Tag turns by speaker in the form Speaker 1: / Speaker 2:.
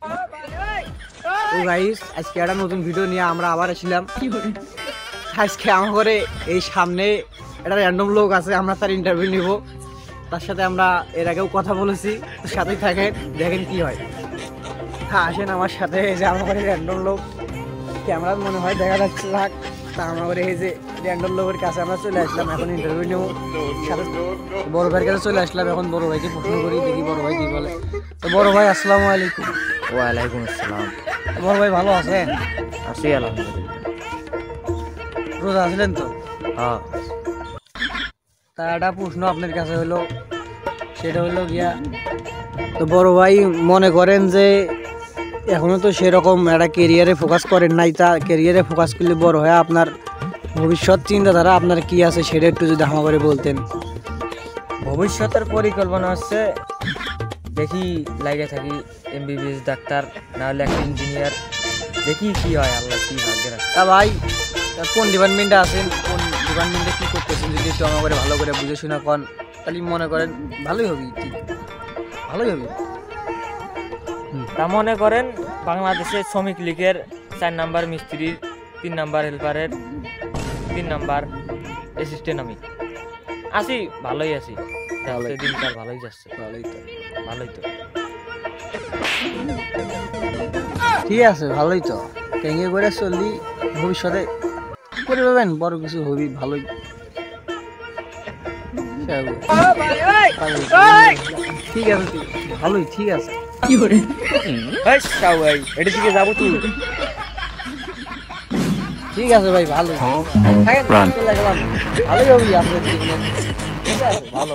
Speaker 1: তো গাইস আজকে একটা নতুন ভিডিও নিয়ে আমরা আবার আসলাম। আজকে আমার ঘরে এই সামনে একটা র্যান্ডম লোক আছে, আমরা তার ইন্টারভিউ নিব। তার সাথে আমরা এর আগেও কথা বলেছি, সাথেই থাকেন, দেখেন কি হয়। হ্যাঁ আসেন আমার সাথে। এই যে আমার ঘরে র্যান্ডম লোক, ক্যামেরা মনে হয় দেখা যাচ্ছে থাক। তা আমার ঘরে এই যে র্যান্ডম লোকের কাছে আমরা চলে আসলাম, এখন ইন্টারভিউ নেব। সাথে বড় ভাইয়ের কাছে চলে আসলাম, এখন বড় ভাইকে প্রশ্ন করি, দেখি বড় ভাই কি বলে। তো বড় ভাই আসসালামু আলাইকুম।
Speaker 2: ওয়ালাইকুম আসসালাম।
Speaker 1: বড় ভাই ভালো আছেন?
Speaker 2: আছি আলহামদুলিল্লাহ।
Speaker 1: রোজা আছিলেন তো?
Speaker 2: হ্যাঁ।
Speaker 1: তা একটা প্রশ্ন আপনার কাছে হলো, সেটা হলো গিয়া, তো বড় ভাই মনে করেন যে এখনো তো সেরকম একটা কেরিয়ারে ফোকাস করেন নাই, তা কেরিয়ারে ফোকাস করলে বড় হয় আপনার ভবিষ্যৎ চিন্তাধারা আপনার কি আছে সেটা একটু যদি হামা করে বলতেন।
Speaker 2: ভবিষ্যতের পরিকল্পনা হচ্ছে দেখি লাইগে থাকি এমবিবিএস ডাক্তার, না হলে একটা ইঞ্জিনিয়ার, দেখি কি হয়, আল্লাহ কি ভাগ্যে রাখে।
Speaker 1: তা ভাই তা কোন ডিপার্টমেন্টে আছেন, কোন ডিপার্টমেন্টে কী করতেছেন যদি একটু আমার করে ভালো করে বুঝে শোনা কন, তাহলে মনে করেন ভালোই হবে, ঠিক ভালোই হবে।
Speaker 2: তা মনে করেন বাংলাদেশের শ্রমিক লীগের 4 নাম্বার মিস্ত্রির, 3 নাম্বার হেল্পারের, 3 নাম্বার অ্যাসিস্ট্যান্ট আমি আছি, ভালোই আছি।
Speaker 1: ভালোই।
Speaker 2: দিনকাল ভালোই যাচ্ছে।
Speaker 1: ভালোই তো,
Speaker 2: ভালোই তো।
Speaker 1: ঠিক আছে, ভালোই তো। ট্যাঙ্গে করে চললি ভবিষ্যতে করে পাবেন, বড় কিছু হবি, ভালোই। ঠিক আছে, ভালোই, ঠিক আছে।
Speaker 2: এটা দিকে যাবো তুই।
Speaker 1: ঠিক আছে ভাই, ভালো থাকেন, চলে গেলাম। ভালোই হবি আপনার জীবনে। ঠিক আছে, ভালো।